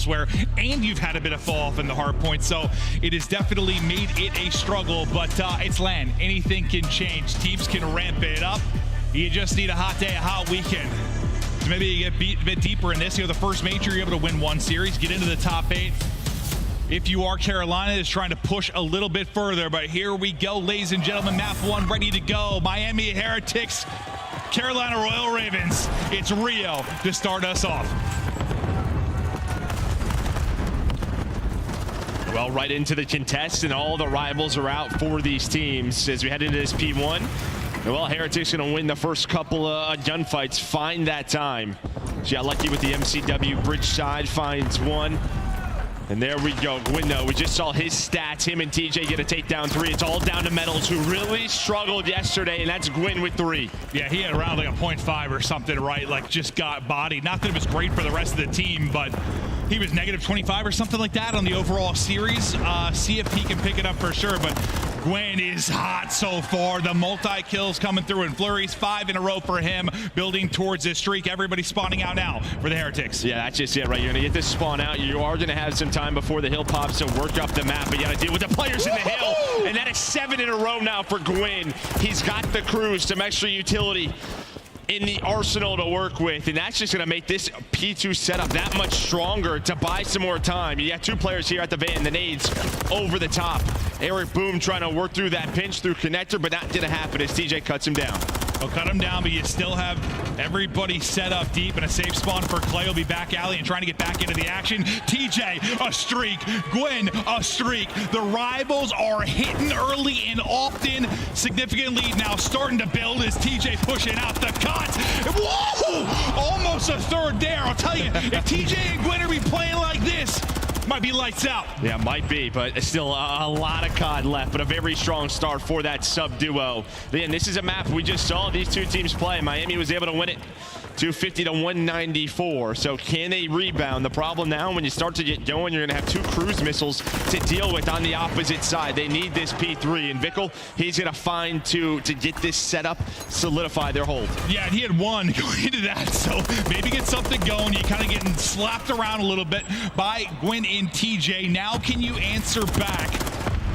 elsewhere, and you've had a bit of fall off in the hard point, so it has definitely made it a struggle, but it's LAN. Anything can change. Teams can ramp it up. You just need a hot day, a hot weekend. So maybe you get a bit deeper in this. You know, the first major, you're able to win one series, get into the top 8. If you are Carolina, is trying to push a little bit further, but here we go, ladies and gentlemen. Map 1 ready to go. Miami Heretics, Carolina Royal Ravens. It's Rio to start us off. Well, right into the contest, and all the rivals are out for these teams as we head into this P1. Well, Heretics going to win the first couple of gunfights, find that time. She got lucky with the MCW bridge side, finds one. And there we go, Gwyn though, we just saw his stats. Him and TJ get a takedown 3. It's all down to Metals, who really struggled yesterday, and that's Gwyn with 3. Yeah, he had around like a 0.5 or something, right? Like just got bodied. Not that it was great for the rest of the team, but he was negative 25 or something like that on the overall series. See if he can pick it up for sure, but Gwyn is hot so far. The multi-kills coming through in flurries, 5 in a row for him, building towards his streak. Everybody spawning out now for the Heretics. Yeah, that's just it, right? You're gonna get this spawn out. You are gonna have some time before the hill pops to work up the map, but you gotta deal with the players in the hill. And that is 7 in a row now for Gwyn. He's got the crews, some extra utility in the arsenal to work with, and that's just going to make this P2 setup that much stronger to buy some more time. You got 2 players here at the van, the nades over the top. Eric Boom trying to work through that pinch through connector, but not gonna happen as TJ cuts him down. He'll cut him down, but you still have everybody set up deep, and a safe spawn for Clay. Will be back alley and trying to get back into the action. TJ, a streak. Gwyn, a streak. The rivals are hitting early and often. Significant lead now starting to build as TJ pushing out the cut. Whoa! Almost a third there. I'll tell you, if TJ and Gwyn are be playing like this, might be lights out. Yeah, might be, but still a lot of COD left, but a very strong start for that sub duo. Again, this is a map we just saw these 2 teams play. Miami was able to win it 250 to 194. So can they rebound? The problem now, when you start to get going, you're gonna have 2 cruise missiles to deal with on the opposite side. They need this P3, and Vickle, he's gonna find 2 to get this setup, solidify their hold. Yeah, and he had 1 going into that, so maybe get something going. You kind of getting slapped around a little bit by Gwyn and TJ. Now can you answer back?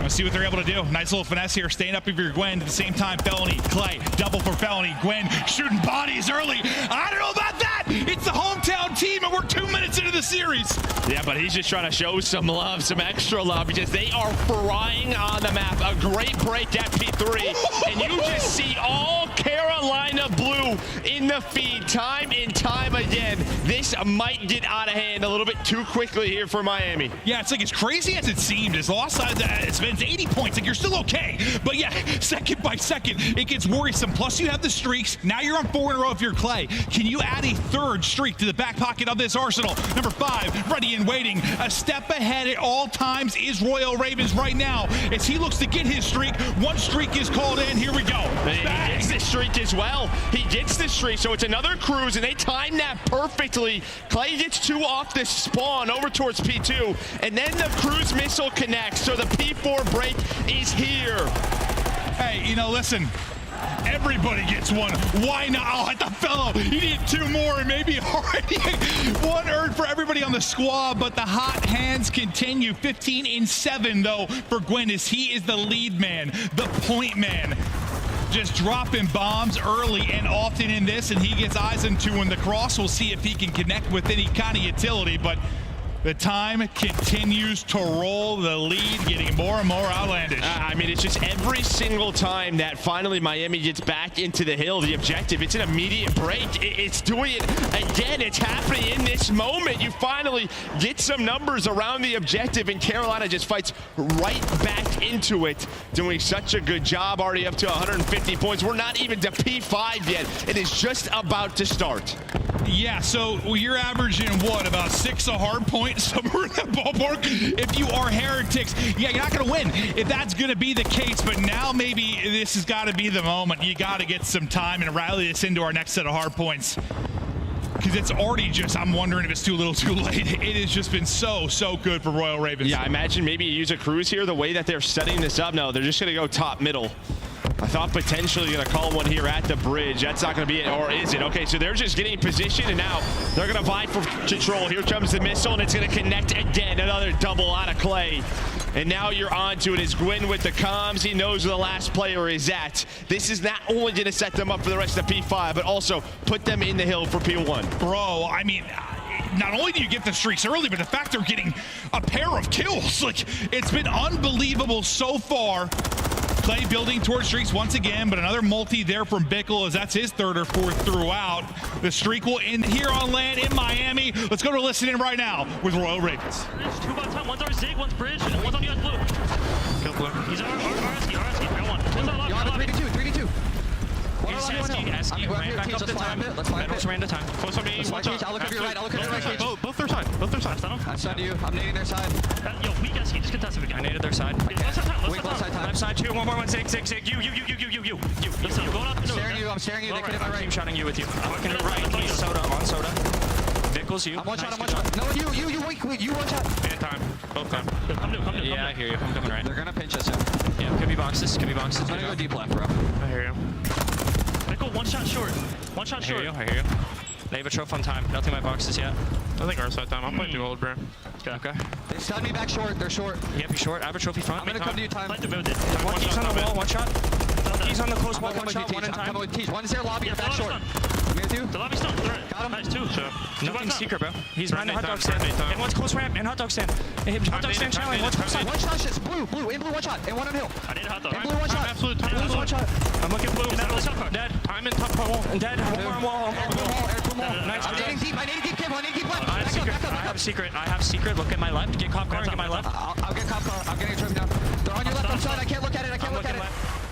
Let's see what they're able to do. Nice little finesse here, staying up if you're Gwyn. At the same time, Felony, Clay, double for Felony. Gwyn shooting bodies early. I don't know about that. It's the hometown team, and we're 2 minutes into the series. Yeah, but he's just trying to show some love, some extra love, because they are frying on the map. A great break at P3, and you just see all Carolina blue in the feed time and time again. This might get out of hand a little bit too quickly here for Miami. Yeah, it's like as crazy as it seemed. As lost it's been 80 points, like you're still okay. But yeah, second by second, it gets worrisome. Plus you have the streaks. Now you're on 4 in a row if you're Clay. Can you add a 3rd streak to the back pocket of this arsenal? Number 5, ready and waiting. A step ahead at all times is Royal Ravens right now. As he looks to get his streak, 1 streak is called in. Here we go. He gets the streak as well. He gets the streak, so it's another cruise, and they time that perfectly. Clay gets 2 off the spawn over towards P2, and then the cruise missile connects, so the P4 break is here. Hey, you know, listen, everybody gets 1. Why not? Oh, at the fellow, you need 2 more, and maybe already 1 earned for everybody on the squad, but the hot hands continue. 15 in 7, though, for Gwyn, as he is the lead man, the point man. Just dropping bombs early and often in this, and he gets eyes into in the cross. We'll see if he can connect with any kind of utility, but the time continues to roll, the lead getting more and more outlandish. I mean, it's just every single time that finally Miami gets back into the hill, the objective, it's an immediate break. It's doing it again. It's happening in this moment. You finally get some numbers around the objective, and Carolina just fights right back into it, doing such a good job, already up to 150 points. We're not even to P5 yet. It is just about to start. Yeah, so you're averaging what, about 6 a hard point, somewhere in that ballpark? If you are Heretics, yeah, you're not going to win if that's going to be the case, but now maybe this has got to be the moment. You got to get some time and rally this into our next set of hard points. Because it's already just, I'm wondering if it's too little too late. It has just been so good for Royal Ravens. Yeah, I imagine maybe you use a cruise here, the way that they're setting this up. No, they're just going to go top middle. I thought potentially going to call one here at the bridge. That's not going to be it, or is it? Okay, so they're just getting position, and now they're going to vie for control. Here comes the missile, and it's going to connect again. Another double out of Clay. And now you're on to it. Is Gwyn with the comms. He knows where the last player is at. This is not only going to set them up for the rest of P5, but also put them in the hill for P1. Bro, I mean, not only do you get the streaks early, but the fact they're getting a pair of kills. Like, it's been unbelievable so far. Clay building towards streaks once again, but another multi there from Bickle as that's his third or fourth throughout. The streak will end here on land in Miami. Let's go to listen in right now with Royal Ravens. There's two by time. One's our Zig, one's Bridge, and one's on you guys blue. Kill blue. He's our RSK. Got one. One's our lobby. You're on the 3-2. SK ran back up the time. Metals ran the time. Close on me. I'll look at your right. Both their side. I'm side you. I'm nading their side. Yo, weak SK. Just contest him again. I naded their side. Left side time. Left side, two. One. Zig. You. Left side. Going up. I'm staring you. They could hit my right. Team shotting you with you. I'm looking to right. He's soda. On soda. Vickles you. I'm one shot. No, you weak. You one shot. And time. Both time. Come new. Yeah, I hear you. I'm coming right. They're gonna pinch us. Yeah, could be boxes. I'm gonna go deep left, bro. I hear you. Michael, one shot short. I hear you. They have a trophy on time. Nothing my boxes yet. I think our side time. I'm playing through hold, bro. Okay. They stun me back short. They're short. Yep, he's short. I have a trophy front. I'm gonna come to you time. Fight the build it. One keys on the wall. One shot. He's on the close wall. I'm One shot. One in time. coming with Teach. One is there lobby. Back short. The Me with you. lobby's done. Got him. Nice, two. Nothing secret, bro. He's behind the hot dog Friendly stand. time. And one's close ramp. And hot dog stand. Hot dog stand challenge. One's close One shot. Shit's blue. In blue one shot. And one on hill. I need a hot dog. In blue one shot. Absolute time. Blue one shot. I'm looking blue. Dead. Time and top wall. And dead. One more on wall. Air boom wall. Nice. I'm nading deep. Kim. I need deep left. I have secret. Look at my left. Get cop car and get my left. I'll get cop car. I'm getting a trim down. They're on your left side. I can't look at it. I'm looking left.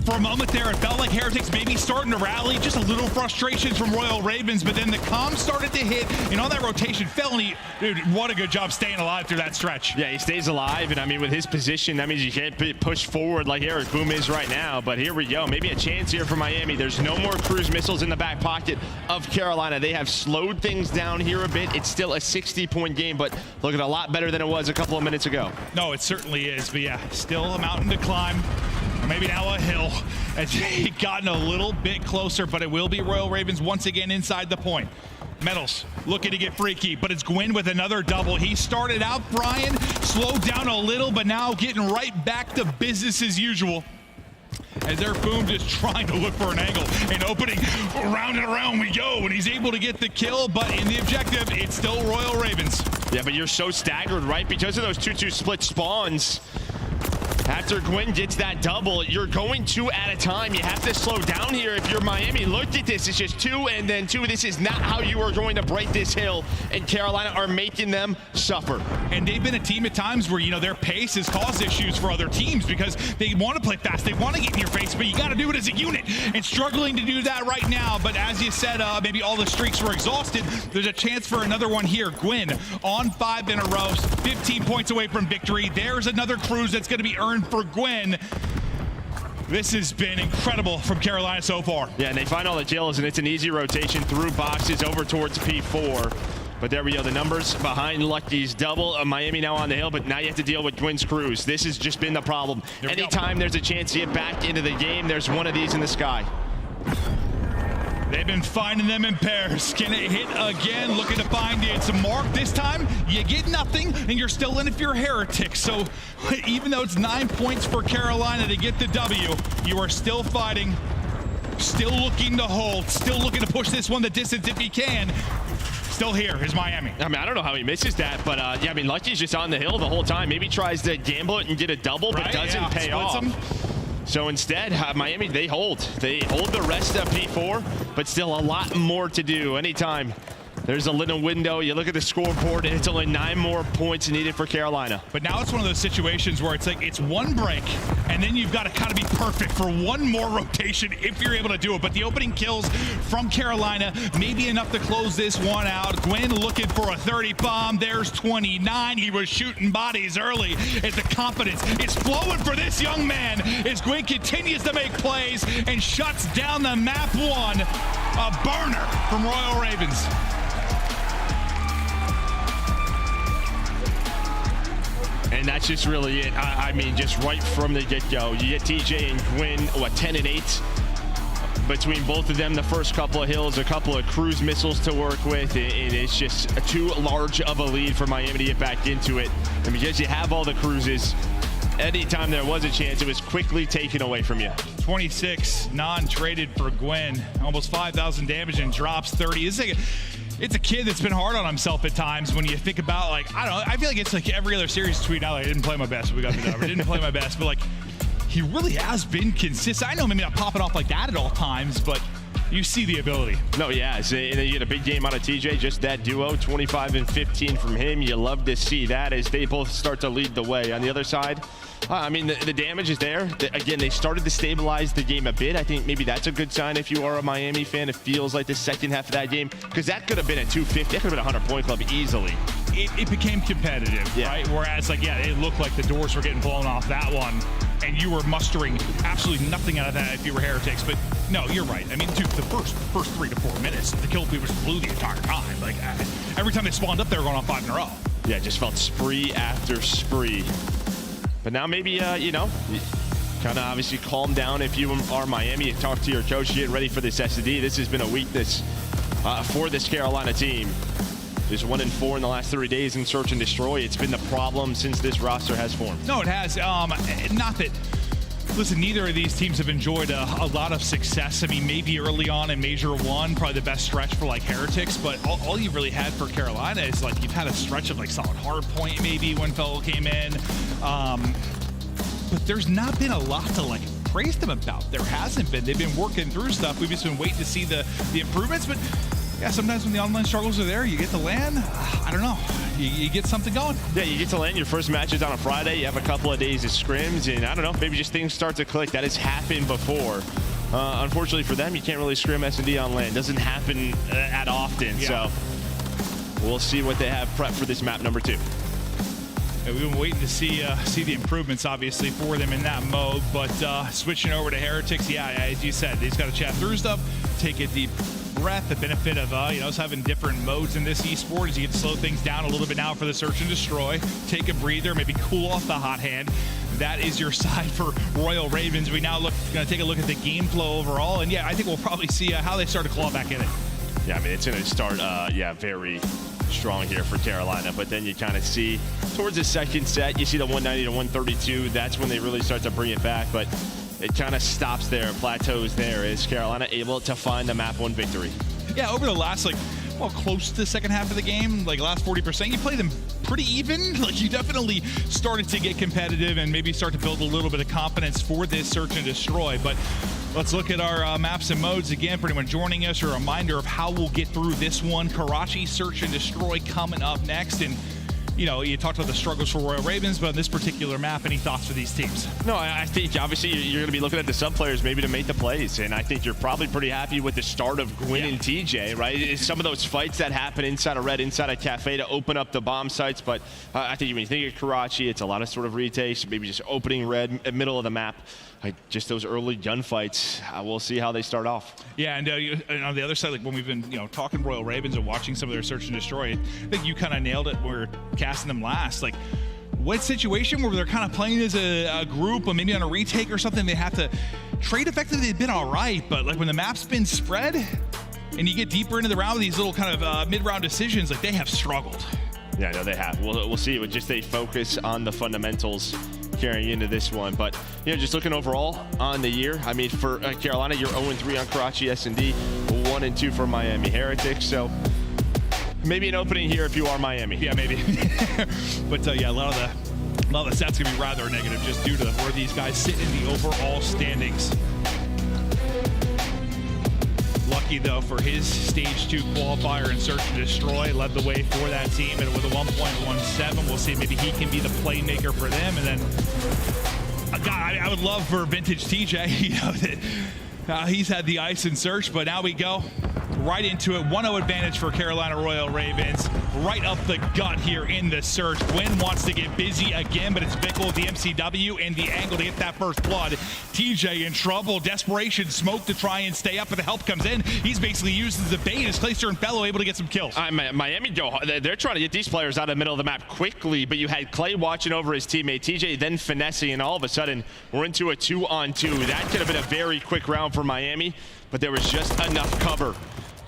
For a moment there, it felt like Heretics maybe starting to rally. Just a little frustrations from Royal Ravens, but then the comms started to hit, and all that rotation, Felony, dude, what a good job staying alive through that stretch. Yeah, he stays alive, and I mean, with his position, that means you can't push forward like Eric Boom is right now, but here we go. Maybe a chance here for Miami. There's no more cruise missiles in the back pocket of Carolina. They have slowed things down here a bit. It's still a 60-point game, but looking a lot better than it was a couple of minutes ago. No, it certainly is, but yeah, still a mountain to climb. Or maybe now a hill as they've gotten a little bit closer, but it will be Royal Ravens once again inside the point. Metals looking to get freaky, but it's Gwyn with another double. He started out, Brian, slowed down a little, but now getting right back to business as usual. As their Boom just trying to look for an angle and opening, around and around we go, and he's able to get the kill, but in the objective, it's still Royal Ravens. Yeah, but you're so staggered, right? Because of those 2-2 split spawns. After Gwyn gets that double, you're going two at a time. You have to slow down here if you're Miami. Look at this. It's just two and then two. This is not how you are going to break this hill. And Carolina are making them suffer. And they've been a team at times where, you know, their pace has caused issues for other teams because they want to play fast. They want to get in your face, but you got to do it as a unit. And struggling to do that right now. But as you said, maybe all the streaks were exhausted. There's a chance for another one here. Gwyn on 5 in a row, 15 points away from victory. There's another cruise that's going to be earned for Gwyn. This has been incredible from Carolina so far. Yeah, and they find all the kills, and it's an easy rotation through boxes over towards P4. But there we go, the numbers behind Lucky's double. Miami now on the hill, but now you have to deal with Gwyn's cruise. This has just been the problem. Anytime there's a chance to get back into the game, there's one of these in the sky. They've been finding them in pairs. Can it hit again? Looking to find it. It's a mark. This time, you get nothing, and you're still in if you're Heretics. So even though it's 9 points for Carolina to get the W, you are still fighting, still looking to hold, still looking to push this one the distance if he can. Still here is Miami. I mean, I don't know how he misses that, but yeah, I mean, Lucky's just on the hill the whole time. Maybe tries to gamble it and get a double, but doesn't pay off. So instead, Miami, they hold. They hold the rest of P4, but still a lot more to do. Anytime there's a little window, you look at the scoreboard, and it's only 9 more points needed for Carolina. But now it's one of those situations where it's like, it's one break, and then you've got to kind of be perfect for one more rotation if you're able to do it. But the opening kills from Carolina may be enough to close this one out. Gwyn looking for a 30 bomb. There's 29. He was shooting bodies early as the confidence is flowing for this young man as Gwyn continues to make plays and shuts down the map one. A burner from Royal Ravens. And that's that's just really it. I mean, just right from the get-go, you get TJ and Gwyn, what, 10 and 8? Between both of them, the first couple of hills, a couple of cruise missiles to work with. It's just too large of a lead for Miami to get back into it. And because you have all the cruises, anytime there was a chance, it was quickly taken away from you. 26 non-traded for Gwyn. Almost 5,000 damage and drops 30. It's a kid that's been hard on himself at times when you think about, like, I don't know, I feel like it's like every other series tweet out, like, I didn't play my best, we got the number. Didn't play my best, but like, he really has been consistent. I know maybe not popping off like that at all times, but you see the ability. No, yeah, and then you get a big game out of TJ, just that duo, 25 and 15 from him. You love to see that as they both start to lead the way. On the other side, I mean, the damage is there. Again, they started to stabilize the game a bit. I think maybe that's a good sign if you are a Miami fan. It feels like the second half of that game, because that could have been a 250, that could have been a 100-point club easily. It became competitive, right? Whereas, like, yeah, it looked like the doors were getting blown off that one, and you were mustering absolutely nothing out of that if you were Heretics. But no, you're right. I mean, dude, the first 3 to 4 minutes, the kill cleavers flew the entire time. Like, every time they spawned up, they were going on 5 in a row. Yeah, it just felt spree after spree. But now maybe, you know, kind of obviously calm down if you are Miami. You talk to your coach, get ready for this SD. This has been a weakness for this Carolina team. Just 1-4 in the last 3 days in search and destroy. It's been the problem since this roster has formed. No, it has. Not that. Listen, neither of these teams have enjoyed a lot of success. I mean, maybe early on in Major 1, probably the best stretch for like Heretics, but all you really had for Carolina is like you've had a stretch of like solid Hardpoint maybe when Fellow came in. But there's not been a lot to like praise them about. There hasn't been. They've been working through stuff. We've just been waiting to see the improvements, but yeah, sometimes when the online struggles are there, you get to land. I don't know. You get something going. Yeah, you get to land. Your first match is on a Friday. You have a couple of days of scrims, and I don't know, maybe just things start to click. That has happened before. Unfortunately for them, you can't really scrim S&D on land. Doesn't happen at often. Yeah. So we'll see what they have prepped for this map number 2. Yeah, we've been waiting to see the improvements, obviously, for them in that mode. But switching over to Heretics, yeah, as you said, they just got to chat through stuff, take a deep breath. The benefit of us having different modes in this esport is you get to slow things down a little bit now for the search and destroy, take a breather, maybe cool off the hot hand. That is your side for Royal Ravens. We now going to take a look at the game flow overall, and yeah, I think we'll probably see how they start to claw back in it. Yeah, I mean, it's going to start, very strong here for Carolina, but then you kind of see towards the second set, you see the 190 to 132. That's when they really start to bring it back, but it kind of stops there, plateaus there. Is Carolina able to find the map 1 victory? Yeah, over the last, close to the second half of the game, like last 40%, you play them pretty even. Like, you definitely started to get competitive and maybe start to build a little bit of confidence for this search and destroy. But let's look at our maps and modes again. For anyone joining us, a reminder of how we'll get through this one. Karachi search and destroy coming up next. And you talked about the struggles for Royal Ravens, but on this particular map, any thoughts for these teams? No, I think obviously you're going to be looking at the sub players maybe to make the plays, and I think you're probably pretty happy with the start of Gwyn and TJ, right? It's some of those fights that happen inside a Red, inside a Cafe to open up the bomb sites, but I think when you think of Karachi, it's a lot of sort of retakes, maybe just opening Red, middle of the map. Just those early gunfights, we'll see how they start off. Yeah, and on the other side, like when we've been talking Royal Ravens and watching some of their search and destroy, I think you kind of nailed it when we were casting them last. Like, what situation where they're kind of playing as a group, or maybe on a retake or something, they have to trade effectively. They've been all right, but like when the map's been spread and you get deeper into the round with these little kind of mid-round decisions, like they have struggled. Yeah, no, they have. We'll see. With just a focus on the fundamentals carrying into this one, but just looking overall on the year, I mean, for Carolina, you're 0-3 on Karachi S&D, 1-2 for Miami Heretics, so maybe an opening here if you are Miami. Yeah, maybe. But yeah, a lot of the stats gonna be rather negative just due to where these guys sit in the overall standings. Lucky though for his stage 2 qualifier and search and destroy, led the way for that team and with a 1.17. We'll see, maybe he can be the playmaker for them. And then I would love for vintage TJ, that he's had the ice and search, but now we go right into it. 1-0 advantage for Carolina Royal Ravens. Right up the gut here in the search. Gwyn wants to get busy again, but it's Vickle with the MCW and the angle to get that first blood. TJ in trouble. Desperation smoke to try and stay up, but the help comes in. He's basically used as a bait as Clayster and Fellow able to get some kills. Miami they're trying to get these players out of the middle of the map quickly, but you had Clay watching over his teammate TJ, then finessing, and all of a sudden we're into a 2-on-2. That could have been a very quick round for Miami, but there was just enough cover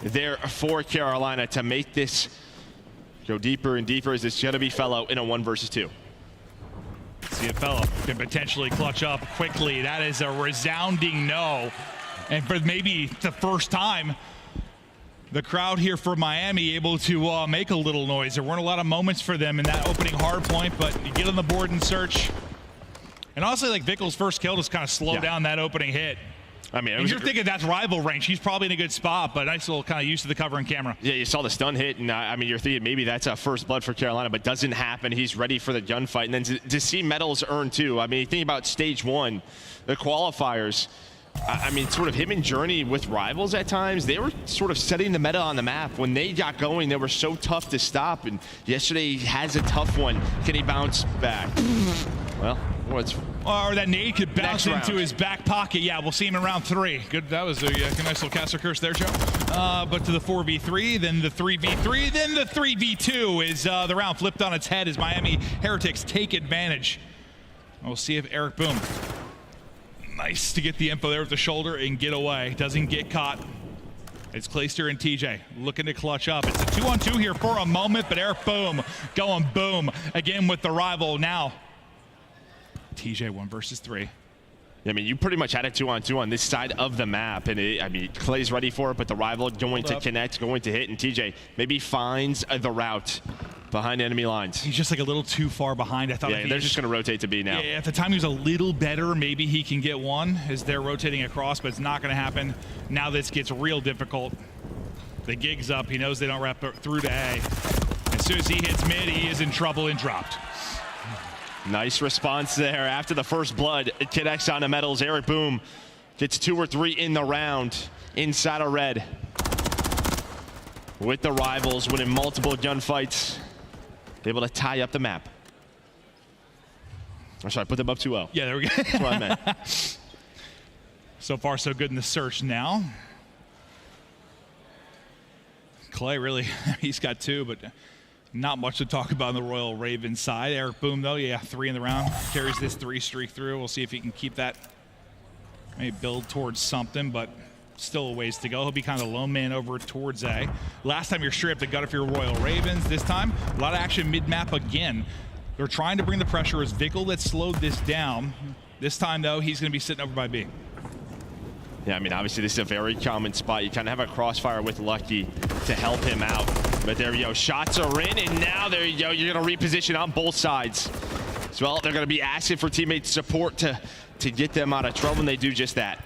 there for Carolina to make this go deeper and deeper, as it's going to be Fellow in a 1 versus 2. See if Fellow can potentially clutch up quickly. That is a resounding no. And for maybe the first time, the crowd here for Miami able to make a little noise. There weren't a lot of moments for them in that opening hard point, but you get on the board and search. And honestly, like Vickle's first kill just kind of slowed down that opening hit. I mean, and you're thinking that's rival range. He's probably in a good spot, but nice little kind of used to the cover and camera. Yeah, you saw the stun hit, and I mean, you're thinking maybe that's a first blood for Carolina, but doesn't happen. He's ready for the gunfight. And then to see medals earned too. I mean, you think about stage 1, the qualifiers. I mean, sort of him and Journey with rivals at times, they were sort of setting the meta on the map. When they got going, they were so tough to stop. And yesterday he has a tough one. Can he bounce back? Well, what's... Or that nade could bounce into his back pocket. Yeah, we'll see him in round 3. Good. That was a nice little caster curse there, Joe. But to the 4v3, then the 3v3, then the 3v2 is the round flipped on its head as Miami Heretics take advantage. We'll see if Eric Boom. Nice to get the info there with the shoulder and get away. Doesn't get caught. It's Clayster and TJ looking to clutch up. It's a 2-on-2 here for a moment, but Eric Boom going boom again with the rival now. TJ 1 versus 3. I mean, you pretty much had a 2-on-2 on this side of the map, and I mean, Clay's ready for it, but the rival going to connect, going to hit, and TJ maybe finds the route behind enemy lines. He's just like a little too far behind. I thought they're just going to rotate to B now. Yeah, at the time he was a little better. Maybe he can get one as they're rotating across, but it's not going to happen. Now this gets real difficult. The gig's up. He knows they don't wrap through to A. As soon as he hits mid, he is in trouble and dropped. Nice response there after the first blood. It connects on the medals. Eric Boom gets 2 or 3 in the round inside of red. With the rivals winning multiple gunfights, able to tie up the map. I'm sorry, put them up 2-0. Yeah, there we go. That's what I meant. So far, so good in the search now. Clay really, he's got 2, but not much to talk about on the Royal Ravens side. Eric Boom, though, 3 in the round. Carries this 3 streak through. We'll see if he can keep that. Maybe build towards something, but still a ways to go. He'll be kind of the lone man over towards A. Last time you're straight up the gut if you're Royal Ravens. This time, a lot of action mid-map again. They're trying to bring the pressure. As Vickle that slowed this down. This time, though, he's going to be sitting over by B. Yeah, I mean, obviously, this is a very common spot. You kind of have a crossfire with Lucky to help him out. But there you go. Shots are in, and now there you go. You're going to reposition on both sides. As well, they're going to be asking for teammate support to get them out of trouble, and they do just that.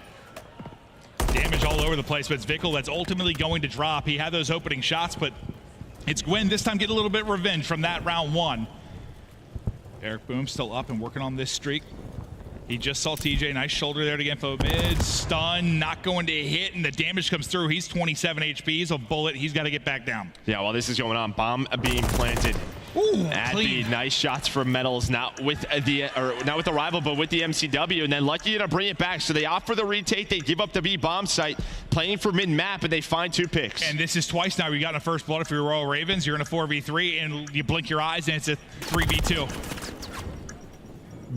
Damage all over the place, but it's Vickle that's ultimately going to drop. He had those opening shots, but it's Gwyn this time getting a little bit of revenge from that round 1. Eric Boom still up and working on this streak. He just saw TJ. Nice shoulder there to get info mid. Stun, not going to hit, and the damage comes through. He's 27 HP. He's a bullet. He's got to get back down. Yeah, while this is going on, bomb being planted. Ooh, at clean. B. Nice shots from Metals, not with the rival, but with the MCW, and then Lucky to bring it back. So they opt for the retake. They give up the B bomb site, playing for mid-map, and they find 2 picks. And this is twice now. You got in a first blood if you're Royal Ravens. You're in a 4v3, and you blink your eyes, and it's a 3v2.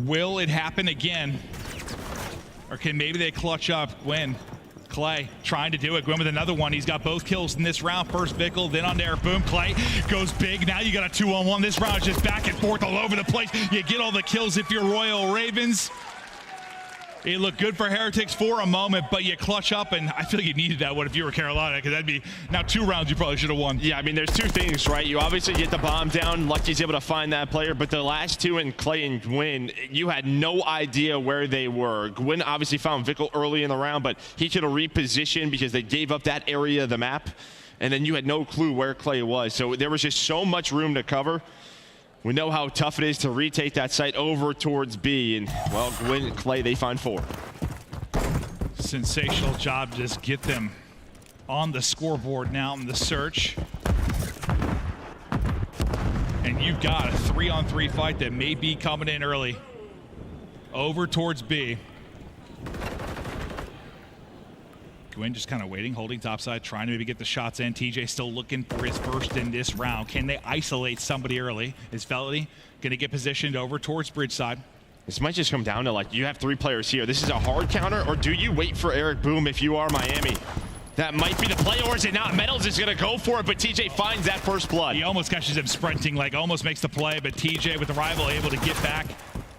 Will it happen again? Or can maybe they clutch up? Gwyn, Clay trying to do it. Gwyn with another one. He's got both kills in this round. First Vickle, then on to Eric Boom. Clay goes big. Now you got a 2-on-1. This round is just back and forth all over the place. You get all the kills if you're Royal Ravens. It looked good for Heretics for a moment, but you clutch up, and I feel like you needed that one if you were Carolina, because that'd be now 2 rounds you probably should have won. Yeah, I mean, there's 2 things, right? You obviously get the bomb down. Lucky's able to find that player, but the last 2 in Clay and Gwyn, you had no idea where they were. Gwyn obviously found Vickle early in the round, but he could have repositioned because they gave up that area of the map, and then you had no clue where Clay was. So there was just so much room to cover. We know how tough it is to retake that site over towards B, and, well, Gwyn and Clay, they find 4. Sensational job to just get them on the scoreboard now in the search. And you've got a 3-on-3 fight that may be coming in early. Over towards B. Gwyn just kind of waiting, holding topside, trying to maybe get the shots in. TJ still looking for his first in this round. Can they isolate somebody early? Is Felony going to get positioned over towards bridge side? This might just come down to, like, you have 3 players here. This is a hard counter, or do you wait for Eric Boom if you are Miami? That might be the play, or is it not? Metals is going to go for it, but TJ finds that first blood. He almost catches him sprinting, like almost makes the play, but TJ with the rival able to get back.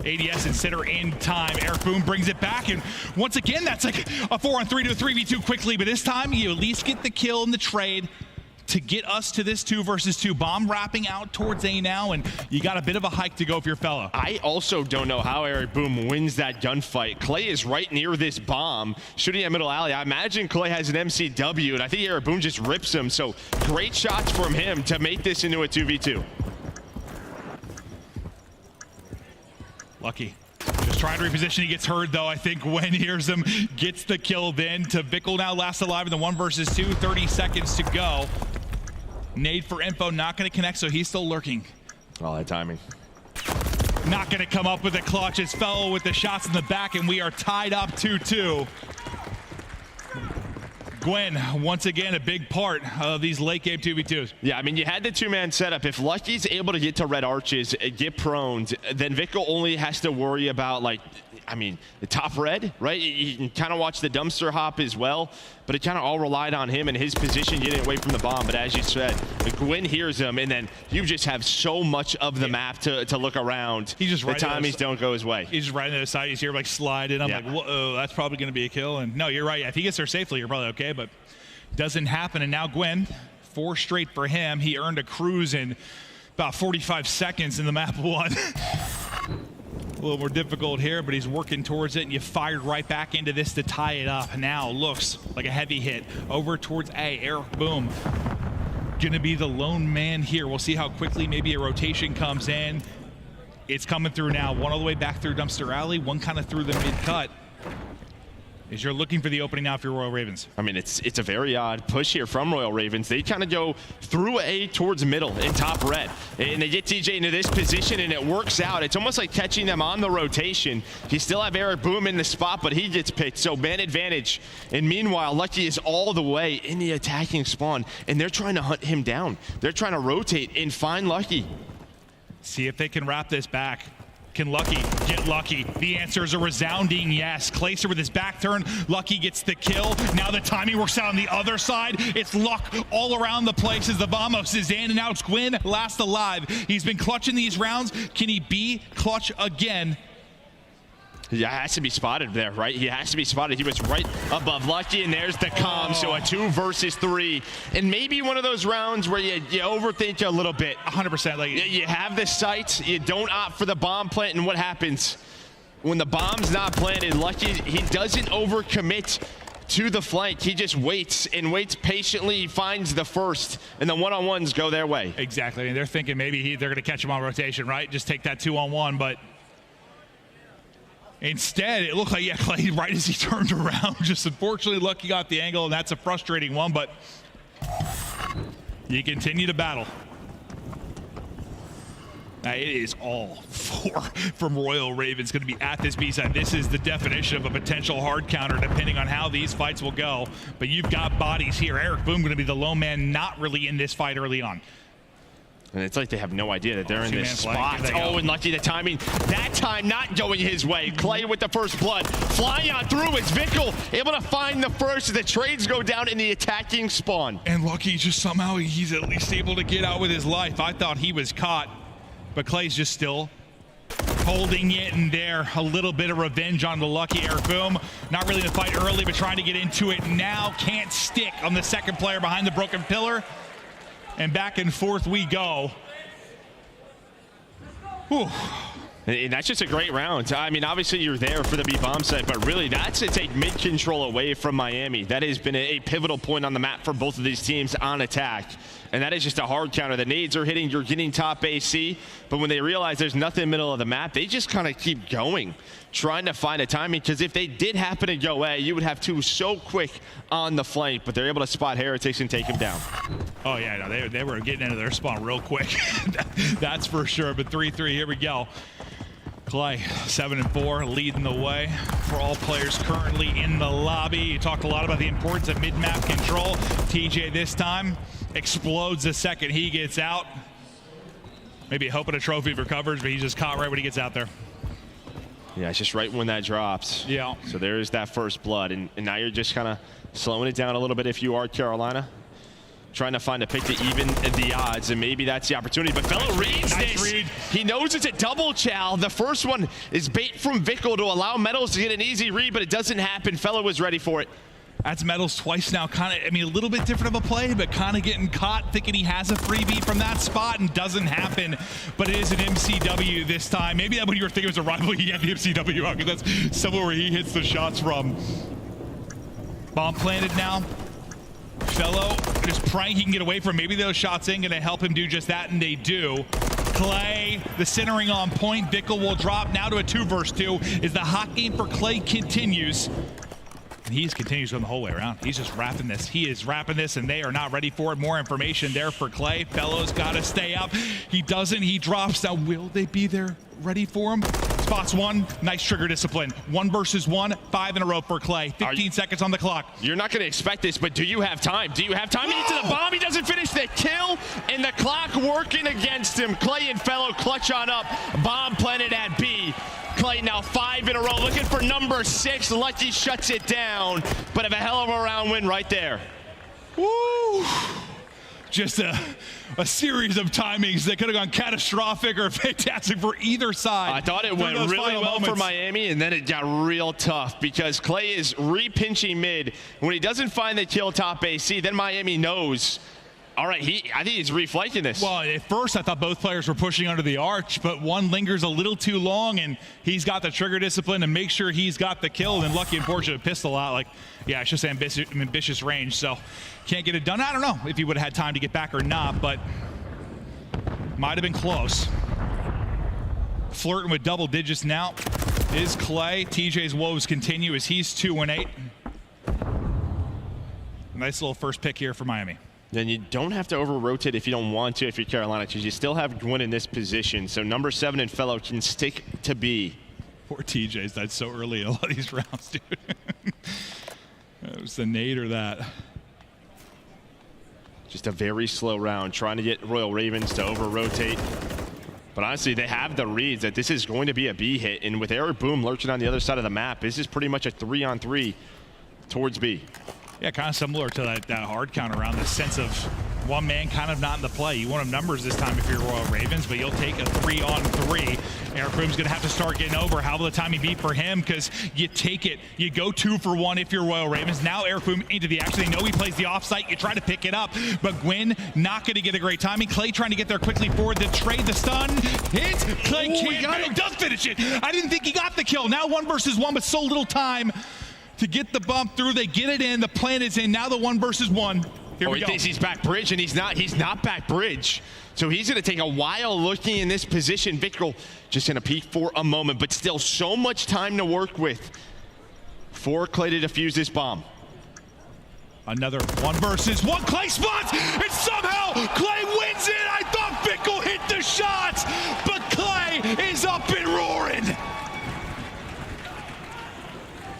ADS and Sitter in time. Eric Boom brings it back, and once again, that's like a 4-on-3 to a 3v2 quickly, but this time you at least get the kill in the trade to get us to this 2 versus 2. Bomb wrapping out towards A now, and you got a bit of a hike to go for your fellow. I also don't know how Eric Boom wins that gunfight. Clay is right near this bomb, shooting at middle alley. I imagine Clay has an MCW, and I think Eric Boom just rips him, so great shots from him to make this into a 2v2. Lucky. Just trying to reposition. He gets heard, though. I think Gwen hears him, gets the kill then to Vickle now last alive in the 1 versus 2. 30 seconds to go. Nade for info, not going to connect, so he's still lurking. All that timing. Not going to come up with a clutch. It's Fellow with the shots in the back, and we are tied up 2-2. Gwen, once again, a big part of these late game 2v2s. Yeah, I mean, you had the 2-man setup. If Lucky's able to get to red arches, get proned, then Vickle only has to worry about, like, I mean, the top red, right? You can kind of watch the dumpster hop as well, but it kind of all relied on him and his position getting away from the bomb. But as you said, Gwen hears him, and then you just have so much of the map to look around. He's just right. The timings don't go his way. He's just right on the other side. He's here like slide in. I'm like, whoa, that's probably going to be a kill. And no, you're right. If he gets there safely, you're probably okay, but doesn't happen. And now Gwen, 4 straight for him. He earned a cruise in about 45 seconds in the map 1. A little more difficult here, but he's working towards it, and you fired right back into this to tie it up. Now looks like a heavy hit over towards A. Eric Boom gonna be the lone man here. We'll see how quickly maybe a rotation comes in. It's coming through now. 1 all the way back through Dumpster Alley, 1 kind of through the mid-cut. As you're looking for the opening now for your Royal Ravens. I mean, it's a very odd push here from Royal Ravens. They kind of go through A towards middle in top red. And they get TJ into this position, and it works out. It's almost like catching them on the rotation. You still have Eric Boom in the spot, but he gets picked. So man advantage. And meanwhile, Lucky is all the way in the attacking spawn, and they're trying to hunt him down. They're trying to rotate and find Lucky. See if they can wrap this back. Can Lucky get Lucky? The answer is a resounding yes. Clayster with his back turn. Lucky gets the kill. Now the timing works out on the other side. It's luck all around the place as the Vamos is in, and now it's Gwyn last alive. He's been clutching these rounds. Can he be clutch again? Yeah, has to be spotted there, right? He has to be spotted. He was right above Lucky, and there's the comm. So a 2 versus 3. And maybe one of those rounds where you overthink a little bit. 100%. Like you have the sight, you don't opt for the bomb plant, and what happens? When the bomb's not planted, Lucky, he doesn't overcommit to the flank. He just waits and waits patiently. He finds the first, and the one-on-ones go their way. Exactly. And they're thinking maybe they're going to catch him on rotation, right? Just take that 2-on-1, but instead, it looked like, yeah, Clay, right as he turned around, just unfortunately Lucky got the angle, and that's a frustrating one, but you continue to battle. Now, it is all 4 from Royal Ravens going to be at this B-side. This is the definition of a potential hard counter, depending on how these fights will go. But you've got bodies here. Eric Boom going to be the lone man, not really in this fight early on. And it's like they have no idea that they're in this spot. Oh, and Lucky, the timing. That time not going his way. Clay with the first blood. Flying on through is Vickle, able to find the first as the trades go down in the attacking spawn. And Lucky just somehow, he's at least able to get out with his life. I thought he was caught, but Clay's just still holding it in there. A little bit of revenge on the Lucky. Eric Boom, not really in the fight early, but trying to get into it now. Can't stick on the second player behind the broken pillar. And back and forth we go. Whew. And that's just a great round. I mean, obviously you're there for the B-bomb site, but really that's to take mid-control away from Miami. That has been a pivotal point on the map for both of these teams on attack. And that is just a hard counter. The nades are hitting, you're getting top AC, but when they realize there's nothing in the middle of the map, they just kind of keep going, trying to find a timing, because if they did happen to go A, you would have two so quick on the flank, but they're able to spot Heretics and take him down. Oh yeah, no, they were getting into their spawn real quick. That's for sure, but 3-3, here we go. Clay, 7-4, leading the way for all players currently in the lobby. You talked a lot about the importance of mid-map control. TJ this time explodes the second he gets out. Maybe hoping a trophy for coverage, but he's just caught right when he gets out there. Yeah, it's just right when that drops. Yeah. So there's that first blood, and now you're just kind of slowing it down a little bit if you are Carolina. Trying to find a pick to even the odds, and maybe that's the opportunity. But Fellow reads this. Read. He knows it's a double chow. The first one is bait from Vickle to allow Metals to get an easy read, but it doesn't happen. Fellow was ready for it. That's Metals twice now. Kind of, I mean, a little bit different of a play, but kind of getting caught thinking he has a freebie from that spot and doesn't happen. But it is an MCW this time. Maybe that when you were thinking it was a rival, he had the MCW out, because that's somewhere where he hits the shots from. Bomb planted now. Fellow just praying he can get away from. Maybe those shots ain't going to help him do just that, and they do. Clay, the centering on point. Vickle will drop now to a 2 versus 2 as the hot game for Clay continues. And he continues going the whole way around. He's just wrapping this. He is wrapping this, and they are not ready for it. More information there for Clay. Fellow's got to stay up. He doesn't. He drops. Now, will they be there ready for him? Spots one. Nice trigger discipline. 1 versus 1. 5 in a row for Clay. 15 seconds on the clock. You're not going to expect this, but do you have time? Do you have time to get to the bomb? He doesn't finish the kill, and the clock working against him. Clay and Fellow clutch on up. Bomb planted at B. Clay now 5 in a row, looking for number 6. Lucky shuts it down, but have a hell of a round win right there. Woo! Just a series of timings that could have gone catastrophic or fantastic for either side. I thought it went really well for Miami, and then it got real tough because Clay is re-pinching mid. When he doesn't find the kill top AC, then Miami knows. All right, I think he's reflanking this. Well, at first I thought both players were pushing under the arch, but one lingers a little too long, and he's got the trigger discipline to make sure he's got the kill. And lucky and fortunate pistol out, like, yeah, it's just ambitious range, so can't get it done. I don't know if he would have had time to get back or not, but might have been close. Flirting with double digits now is Clay. TJ's woes continue as he's 2-8. Nice little first pick here for Miami. Then you don't have to over-rotate if you don't want to if you're Carolina, because you still have Gwyn in this position. So number 7 and Fellow can stick to B. Poor TJ's died so early in a lot of these rounds, dude. It was the nade or that. Just a very slow round, trying to get Royal Ravens to over-rotate. But honestly, they have the reads that this is going to be a B hit. And with Eric Boom lurching on the other side of the map, this is pretty much a 3-on-3 towards B. Yeah, kind of similar to that hard counter around, the sense of one man kind of not in the play. You want him numbers this time if you're Royal Ravens, but you'll take a 3-on-3. Eric Boom's going to have to start getting over. How will the timing be for him? Because you take it. You go 2 for 1 if you're Royal Ravens. Now Eric Boom into the action. They know he plays the offsite. You try to pick it up, but Gwyn not going to get a great timing. Clay trying to get there quickly forward. The trade, the stun. Hits. Clay can't. Does finish it. I didn't think he got the kill. Now 1 versus 1, but so little time to get the bump through. They get it in. The plan is in. Now the 1 versus 1. Here we go. He thinks he's back bridge, and he's not back bridge. So he's going to take a while looking in this position. Vickle just going to peek for a moment, but still so much time to work with for Clay to defuse this bomb. Another 1 versus 1. Clay spots, and somehow Clay wins it. I thought Vickle hit the shots, but Clay is up and roaring.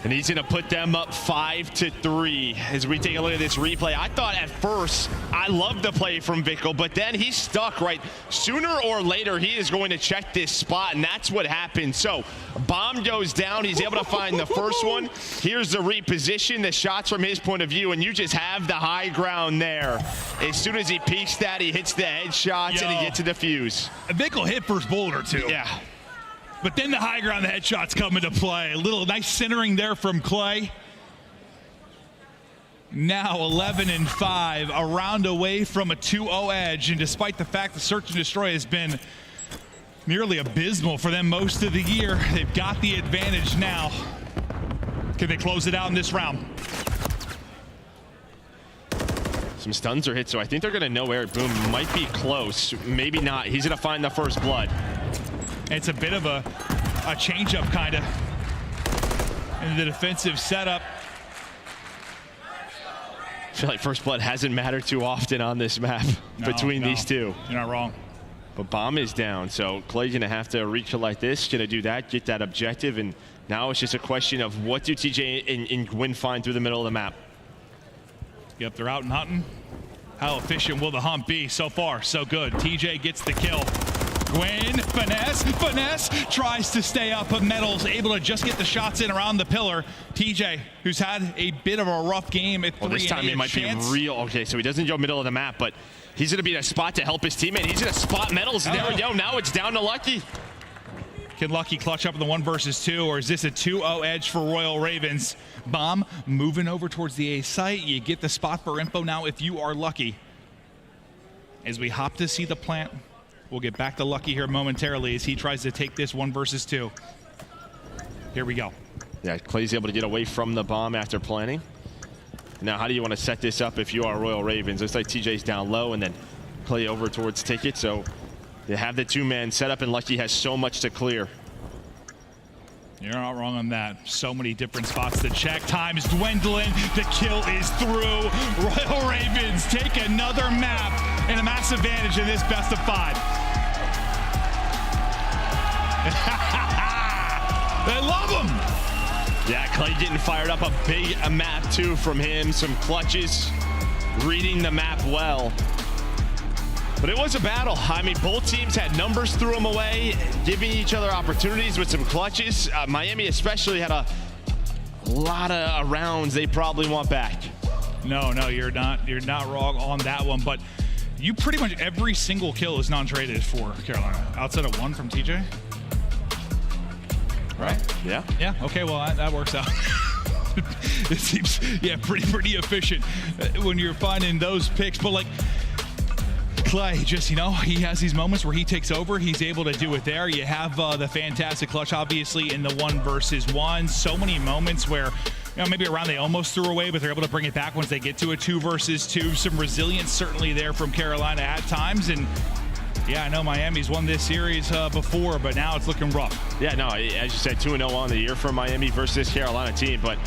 And he's going to put them up 5-3 as we take a look at this replay. I thought at first I loved the play from Vickle, but then he's stuck, right? Sooner or later, he is going to check this spot, and that's what happened. So bomb goes down. He's able to find the first one. Here's the reposition, the shots from his point of view, and you just have the high ground there. As soon as he peeks that, he hits the headshots, and he gets to defuse. Vickle hit first bullet or two. Yeah. But then the high ground, the headshots come into play. A little nice centering there from Clay. Now 11-5, a round away from a 2-0 edge. And despite the fact the search and destroy has been nearly abysmal for them most of the year, they've got the advantage now. Can they close it out in this round? Some stuns are hit, so I think they're going to know Eric Boom might be close. Maybe not. He's going to find the first blood. It's a bit of a change-up, kind of, in the defensive setup. I feel like first blood hasn't mattered too often on this map between these two. You're not wrong. But bomb is down, so Clay's going to have to recollect this, going to do that, get that objective, and now it's just a question of what do TJ and Gwyn find through the middle of the map. Yep, they're out and hunting. How efficient will the hunt be? So far, so good. TJ gets the kill. Gwyn, finesse, tries to stay up, but Metal's able to just get the shots in around the pillar. TJ, who's had a bit of a rough game at 3. Well, this time he might be real. Okay, so he doesn't go middle of the map, but he's going to be in a spot to help his teammate. He's going to spot Metals. There we go. Now it's down to Lucky. Can Lucky clutch up in the 1 versus 2, or is this a 2-0 edge for Royal Ravens? Bomb moving over towards the A site. You get the spot for info now if you are Lucky. As we hop to see the plant, we'll get back to Lucky here momentarily as he tries to take this 1 versus 2. Here we go. Yeah, Clay's able to get away from the bomb after planning. Now, how do you want to set this up if you are Royal Ravens? Looks like TJ's down low and then Clay over towards Ticket. So you have the 2-man setup and Lucky has so much to clear. You're not wrong on that. So many different spots to check. Time is dwindling. The kill is through. Royal Ravens take another map and a massive advantage in this best of 5. They love him. Yeah, Clay getting fired up. A big map too from him. Some clutches. Reading the map well. But it was a battle. I mean, both teams had numbers, threw them away, giving each other opportunities with some clutches. Miami especially had a lot of rounds they probably want back. No, you're not wrong on that one. But you pretty much every single kill is non-traded for Carolina, outside of 1 from TJ. Right? Yeah. Yeah. Okay. Well, that works out. It seems pretty efficient when you're finding those picks. But like, Clay, just, he has these moments where he takes over. He's able to do it there. You have the fantastic clutch, obviously, in the 1 versus 1. So many moments where, maybe a round they almost threw away, but they're able to bring it back once they get to a 2 versus 2. Some resilience certainly there from Carolina at times. And yeah, I know Miami's won this series before, but now it's looking rough. Yeah, no, as you said, 2-0 on the year for Miami versus this Carolina team. But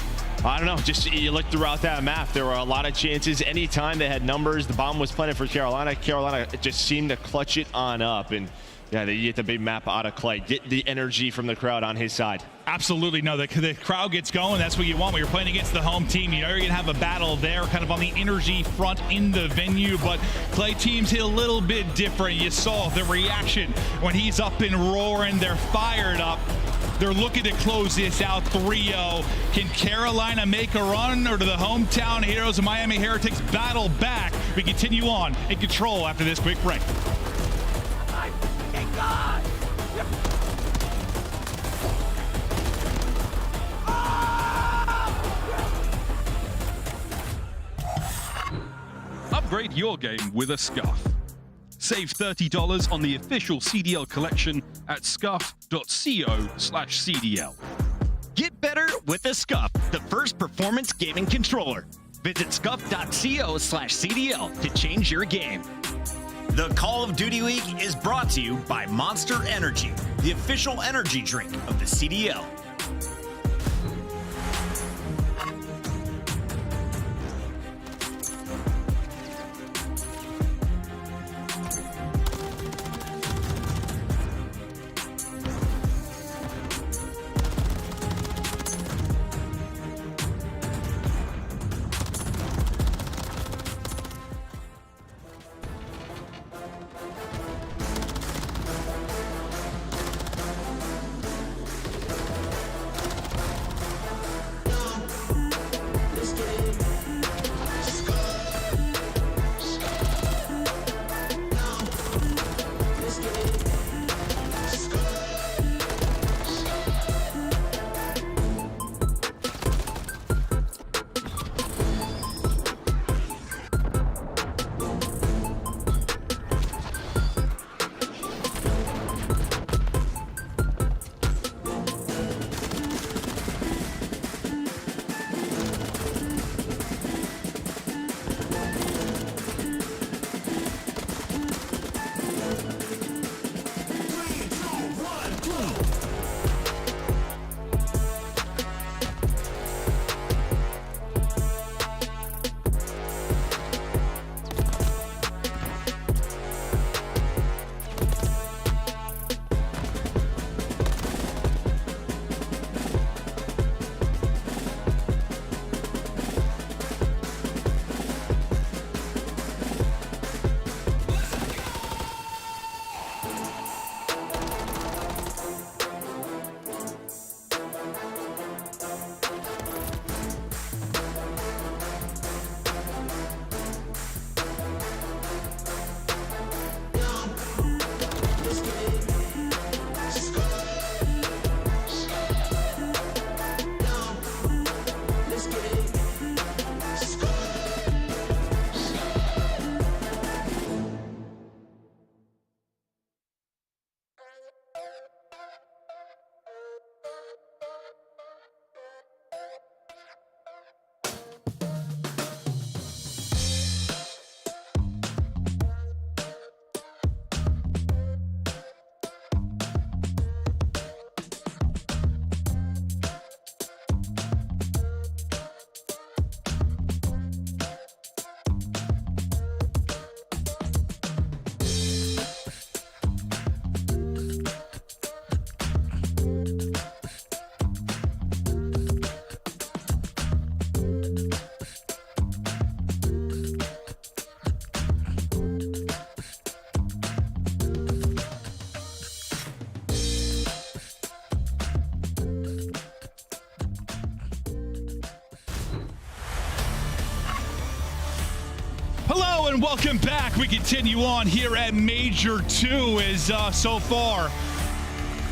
I don't know, just you look throughout that map, there were a lot of chances. Anytime they had numbers, the bomb was planted for Carolina. Carolina just seemed to clutch it on up. And yeah, they get the big map out of Clay. Get the energy from the crowd on his side. Absolutely. No, the crowd gets going. That's what you want when you're playing against the home team. You're going to have a battle there kind of on the energy front in the venue. But Clay team's hit a little bit different. You saw the reaction when he's up and roaring. They're fired up. They're looking to close this out 3-0. Can Carolina make a run, or do the hometown heroes of Miami Heretics battle back? We continue on in control after this quick break. Upgrade your game with a Scuff. Save $30 on the official CDL collection at scuff.co/CDL. Get better with a Scuff, the first performance gaming controller. Visit scuff.co/CDL to change your game. The Call of Duty Week is brought to you by Monster Energy, the official energy drink of the CDL. everyone, welcome back. We continue on here at Major 2 as so far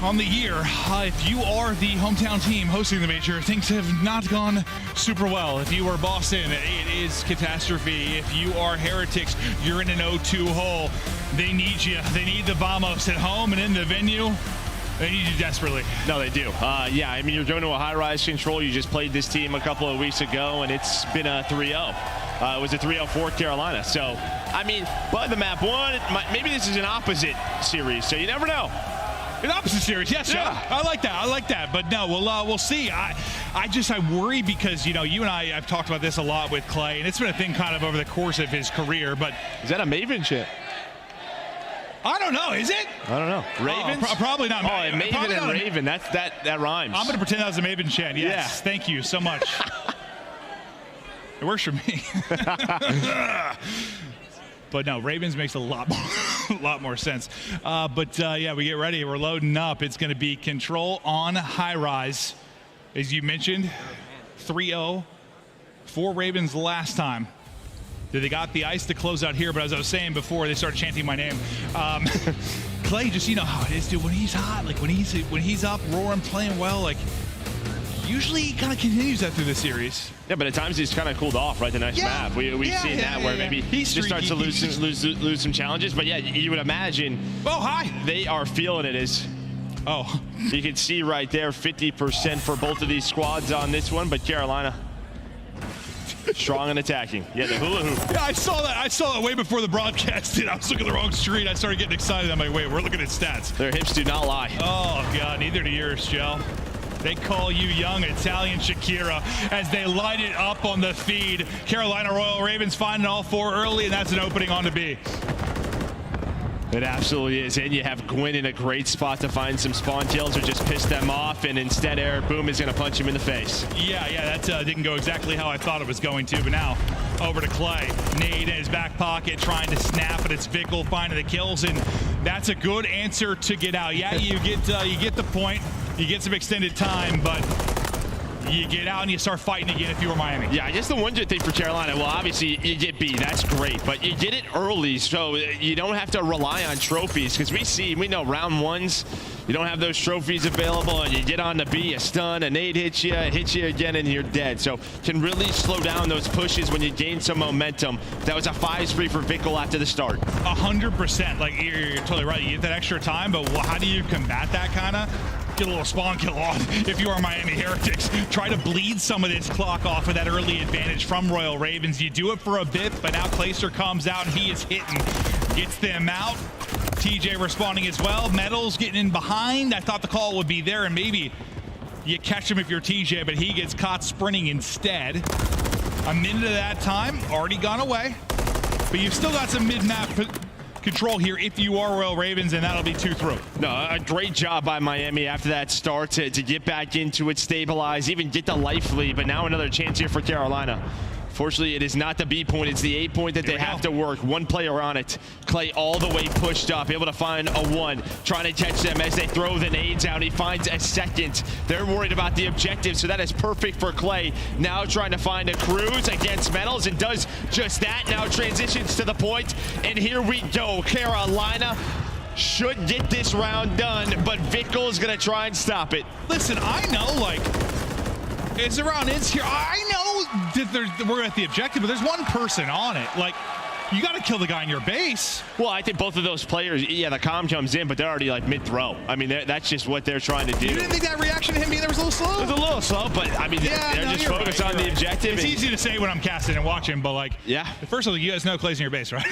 on the year, if you are the hometown team hosting the Major, things have not gone super well. If you are Boston, it is catastrophe. If you are Heretics, you're in an 0-2 hole. They need you. They need the Vamos at home and in the venue. They need you desperately. No, they do. Yeah, I mean, you're going to a high-rise control. You just played this team a couple of weeks ago, and it's been a 3-0. It was a 3-0 for Carolina. So, I mean, but the map one, maybe this is an opposite series, so you never know. An opposite series, yes, yeah. I like that. I like that. But no, we'll see. I worry because, you know, you and I have talked about this a lot with Clay, and it's been a thing kind of over the course of his career. But is that a Maven chip? I don't know. Is it? I don't know. Ravens? Probably not. Oh, Maven and Raven. That rhymes. I'm going to pretend that was a Maven chant. Yes. Yeah. Thank you so much. It works for me. But no, Ravens makes a lot more sense. Yeah, we get ready. We're loading up. It's going to be control on high rise, as you mentioned. 3-0 for Ravens last time. They got the ice to close out here, but as I was saying before, they started chanting my name. Clay, just you know how it is, dude. When he's hot, like when he's up, roaring, playing well, like usually he kind of continues that through the series. Yeah, but at times he's kind of cooled off, right? The next map. We've seen that where maybe he just starts to lose some challenges. But yeah, you would imagine. Oh, hi. They are feeling it as. Oh, you can see right there, 50% for both of these squads on this one, but Carolina strong and attacking. Yeah, the hula hoop. Yeah, I saw that way before the broadcast did. I was looking at the wrong screen. I started getting excited. I'm like, wait, we're looking at stats. Their hips do not lie. Oh, God, neither do yours, Joe. They call you young Italian Shakira as they light it up on the feed. Carolina Royal Ravens finding all four early, and that's an opening on to B. It absolutely is, and you have Gwyn in a great spot to find some spawn kills or just piss them off, and instead Eric Boom is going to punch him in the face. Yeah, that didn't go exactly how I thought it was going to, but now over to Clay. Nade in his back pocket trying to snap, but it's Vickle finding the kills, and that's a good answer to get out. Yeah, you get the point, you get some extended time, but you get out and you start fighting again if you were Miami. Yeah, I guess the one good thing for Carolina, well, obviously you get B, that's great, but you get it early, so you don't have to rely on trophies, because we know round ones, you don't have those trophies available, and you get on the B, a stun, a nade hits you again, and you're dead. So can really slow down those pushes when you gain some momentum. That was a 5 spree for Vickle after the start. 100%. Like, you're totally right. You get that extra time, but how do you combat that kind of? Get a little spawn kill on if you are Miami Heretics. Try to bleed some of this clock off of that early advantage from Royal Ravens. You do it for a bit, but now Clayster comes out and he is hitting. Gets them out. TJ responding as well. Metals getting in behind. I thought the call would be there, and maybe you catch him if you're TJ, but he gets caught sprinting instead. A minute of that time already gone away, but you've still got some mid-map control here if you are Royal Ravens, and that'll be 2 through. No, a great job by Miami after that start to get back into it, stabilize, even get the life lead, but now another chance here for Carolina. Fortunately, it is not the B point, it's the A point that they have to work. One player on it. Clay all the way pushed up, able to find a 1, trying to catch them as they throw the nades out. He finds a second. They're worried about the objective, so that is perfect for Clay. Now trying to find a cruise against Metals, and does just that. Now transitions to the point, and here we go. Carolina should get this round done, but Vickle is going to try and stop it. Listen, I know, like, as the round ends here, I know that we're at the objective, but there's one person on it. Like, you got to kill the guy in your base. Well, I think both of those players, yeah, the comm comes in, but they're already like mid-throw. I mean, that's just what they're trying to do. You didn't think that reaction to him being there was a little slow? It was a little slow, but I mean, they're just focused on the objective. It's easy to say when I'm casting and watching, but like, yeah. First of all, you guys know Clay's in your base, right?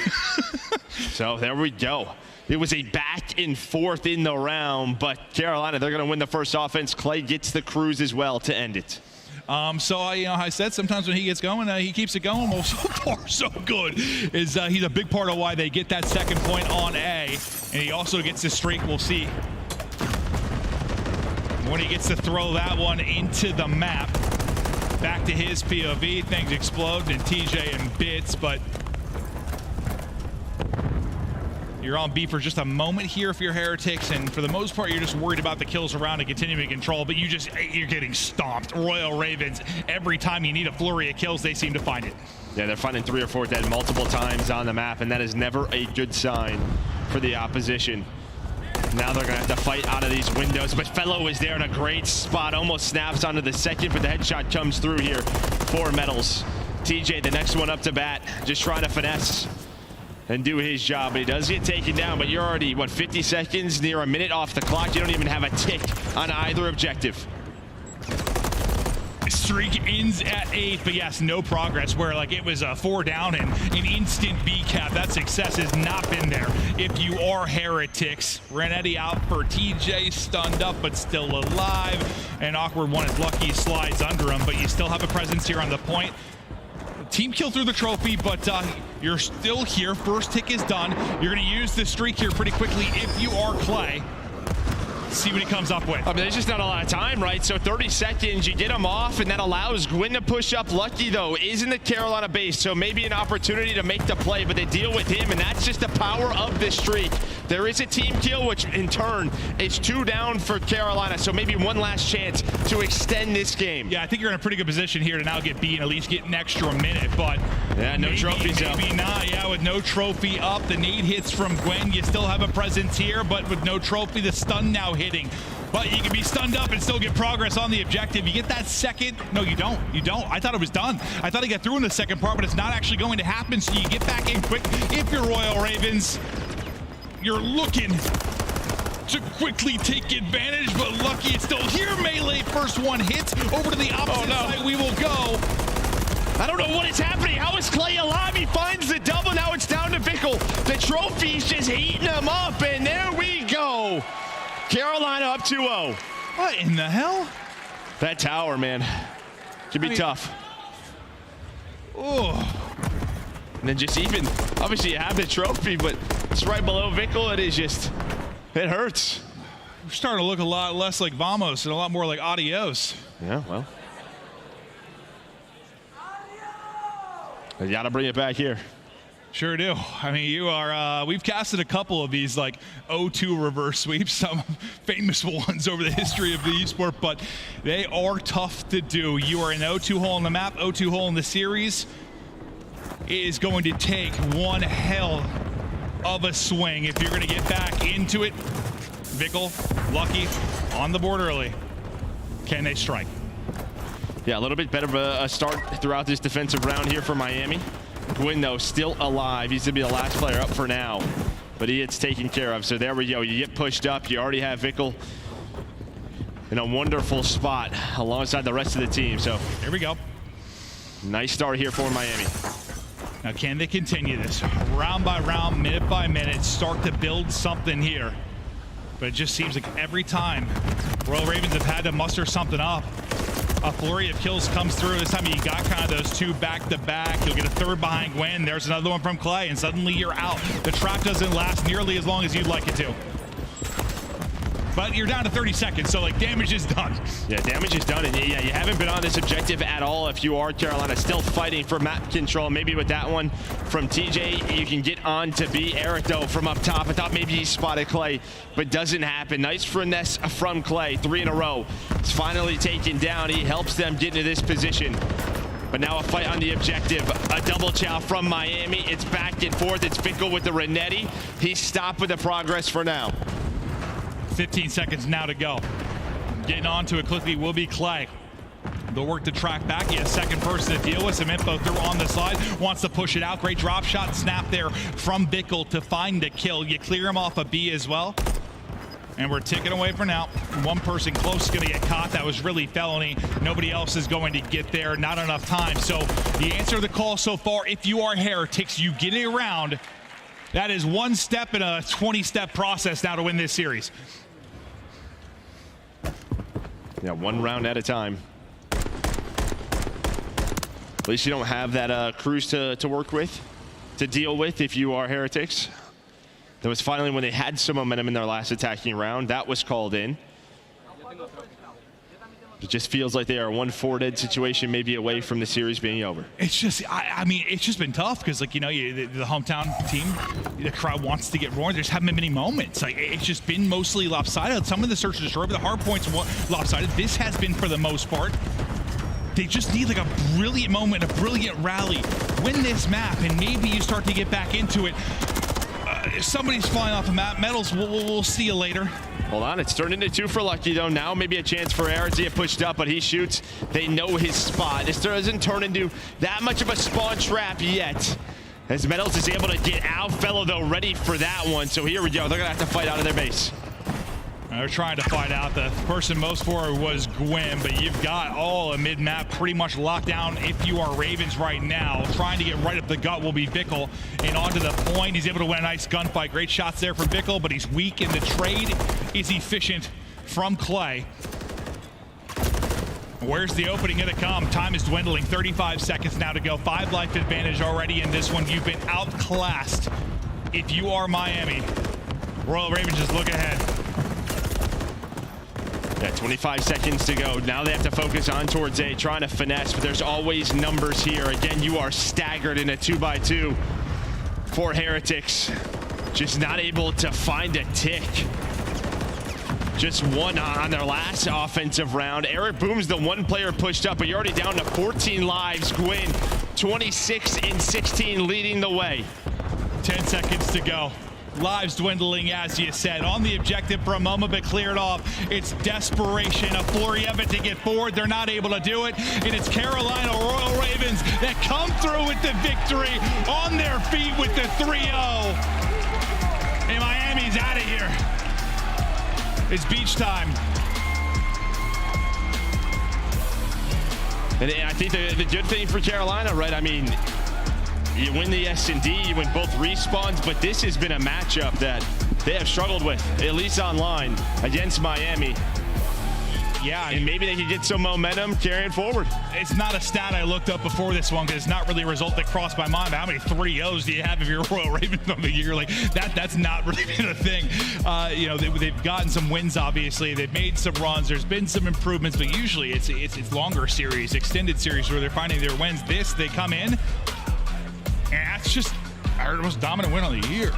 So there we go. It was a back and forth in the round, but Carolina, they're going to win the first offense. Clay gets the cruise as well to end it. So, you know, I said sometimes when he gets going, he keeps it going. Well, so far, so good. He's a big part of why they get that second point on A. And he also gets his streak. We'll see when he gets to throw that one into the map. Back to his POV. Things explode, and TJ in bits, but you're on B for just a moment here if you're Heretics, and for the most part, you're just worried about the kills around and continuing to control, but you're getting stomped. Royal Ravens, every time you need a flurry of kills, they seem to find it. Yeah, they're finding 3 or 4 dead multiple times on the map, and that is never a good sign for the opposition. Now they're gonna have to fight out of these windows, but Fellow is there in a great spot, almost snaps onto the second, but the headshot comes through here for Metals. TJ, the next one up to bat, just trying to finesse and do his job, but he does get taken down, but you're already, what, 50 seconds, near a minute off the clock. You don't even have a tick on either objective. Streak ends at 8, but yes, no progress, where like it was a 4 down and an instant B cap. That success has not been there if you are Heretics. Renetti out for TJ, stunned up but still alive, and Awkward one is lucky, slides under him, but you still have a presence here on the point. Team kill through the trophy, but you're still here. First tick is done. You're going to use the streak here pretty quickly if you are Clay. See what he comes up with. I mean, there's just not a lot of time, right? So 30 seconds, you get him off, and that allows Gwyn to push up. Lucky, though, is in the Carolina base, so maybe an opportunity to make the play, but they deal with him, and that's just the power of this streak. There is a team kill, which in turn is 2 down for Carolina, so maybe one last chance to extend this game. Yeah, I think you're in a pretty good position here to now get B and at least get an extra minute, but yeah, no trophies up. Maybe not. Yeah, with no trophy up, the nade hits from Gwen. You still have a presence here, but with no trophy, the stun now hitting. But you can be stunned up and still get progress on the objective. You get that second. No, you don't. You don't. I thought it was done. I thought he got through in the second part, but it's not actually going to happen. So you get back in quick. If you're Royal Ravens, you're looking to quickly take advantage, but lucky it's still here. Melee first one hits. Over to the opposite side we will go. I don't know what is happening. How is Clay alive? He finds the double. Now it's down to Vickle. The trophy's just eating him up, and there we go. Carolina up 2-0. What in the hell? That tower, man, could be tough. Oh. And then just even, obviously you have the trophy, but it's right below Vickle. It is just, it hurts. We're starting to look a lot less like Vamos and a lot more like Adios. Yeah, well. You gotta bring it back here. Sure do. I mean, you are, we've casted a couple of these like 0-2 reverse sweeps, some famous ones over the history of the esport, but they are tough to do. You are an 0-2 hole in the map, 0-2 hole in the series. It is going to take one hell of a swing if you're going to get back into it. Vickle, lucky, on the board early. Can they strike? Yeah, a little bit better of a start throughout this defensive round here for Miami. Gwyn, though, still alive. He's going to be the last player up for now, but he gets taken care of. So there we go. You get pushed up. You already have Vickle in a wonderful spot alongside the rest of the team. So here we go. Nice start here for Miami. Now, can they continue this round by round, minute by minute, start to build something here? But it just seems like every time Royal Ravens have had to muster something up, a flurry of kills comes through. This time you got kind of those 2 back-to-back. You'll get a third behind Gwen. There's another one from Clay, and suddenly you're out. The trap doesn't last nearly as long as you'd like it to. But you're down to 30 seconds, so like damage is done. Yeah, damage is done, and yeah, you haven't been on this objective at all if you are Carolina. Still fighting for map control. Maybe with that one from TJ, you can get on to B. Eric, though, from up top. I thought maybe he spotted Clay, but doesn't happen. Nice finesse from Clay, 3 in a row. It's finally taken down. He helps them get into this position. But now a fight on the objective. A double chow from Miami. It's back and forth. It's Vickle with the Renetti. He's stopped with the progress for now. 15 seconds now to go. Getting onto it quickly will be Clay. They'll work to track back. He has second person to deal with. Some info through on the slide. Wants to push it out. Great drop shot snap there from Vickle to find the kill. You clear him off a B as well. And we're ticking away for now. One person close is going to get caught. That was really felony. Nobody else is going to get there. Not enough time. So the answer to the call so far, if you are Heretics, you get it around. That is one step in a 20-step process now to win this series. Yeah, one round at a time. At least you don't have that cruise to work with, to deal with if you are Heretics. That was finally when they had some momentum in their last attacking round. That was called in. It just feels like they are one 4-dead situation maybe away from the series being over. It's just, I mean, it's just been tough because, like, you know, the hometown team, the crowd wants to get roaring. There just haven't been many moments. Like, it's just been mostly lopsided. Some of the search and destroy, but the hard points lopsided. This has been for the most part. They just need like a brilliant moment, a brilliant rally. Win this map, and maybe you start to get back into it. Somebody's flying off the map. Metals, we'll see you later. Hold on, it's turned into 2 for Lucky though. Now maybe a chance for Air to get pushed up, but he shoots. They know his spot. This doesn't turn into that much of a spawn trap yet. As Metals is able to get out. Fellow though ready for that one. So here we go. They're gonna have to fight out of their base. They're trying to fight out. The person most for was Gwyn, but you've got all a mid-map pretty much locked down if you are Ravens right now. Trying to get right up the gut will be Bickle, and onto the point. He's able to win a nice gunfight. Great shots there from Bickle, but he's weak in the trade. Is efficient from Clay. Where's the opening gonna come? Time is dwindling. 35 seconds now to go. 5 life advantage already in this one. You've been outclassed. If you are Miami, Royal Ravens just look ahead. Yeah, 25 seconds to go. Now they have to focus on towards A, trying to finesse, but there's always numbers here. Again, you are staggered in a 2x2 for Heretics. Just not able to find a tick. Just one on their last offensive round. Eric Boom's the one player pushed up, but you're already down to 14 lives. Gwyn, 26 and 16 leading the way. 10 seconds to go. Lives dwindling, as you said. On the objective for a moment, but cleared off. It's desperation, a flurry of it to get forward. They're not able to do it, and it's Carolina Royal Ravens that come through with the victory on their feet with the 3-0. And Miami's out of here. It's beach time. And I think the good thing for Carolina, right? I mean, you win the S&D, you win both respawns, but this has been a matchup that they have struggled with, at least online, against Miami. Yeah, and maybe they could get some momentum carrying forward. It's not a stat I looked up before this one, because it's not really a result that crossed my mind. But how many 3-0s do you have if you're Royal Ravens on the year? Like that's not really been a thing. You know, they've gotten some wins, obviously. They've made some runs. There's been some improvements, but usually it's longer series, extended series where they're finding their wins. This, they come in, and that's just our most dominant win of the year.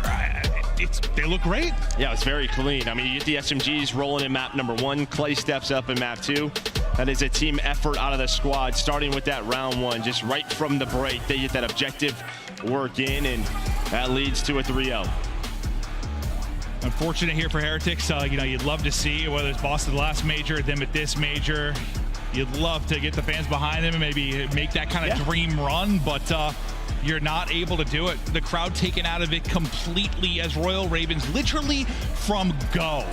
They look great. Yeah, it's very clean. I mean, you get the SMGs rolling in map number 1. Clay steps up in map 2. That is a team effort out of the squad, starting with that round 1. Just right from the break, they get that objective work in, and that leads to a 3-0. Unfortunate here for Heretics. You know, you'd love to see, whether it's Boston last major, them at this major, you'd love to get the fans behind them and maybe make that kind of dream run, but you're not able to do it. The crowd taken out of it completely as Royal Ravens, literally from go,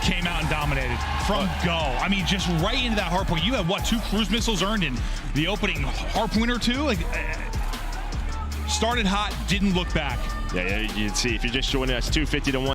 came out and dominated. From go. I mean, just right into that hardpoint. You had, what, 2 cruise missiles earned in the opening hardpoint or 2? Like, started hot, didn't look back. Yeah, you can see if you're just joining us, 250 to 1.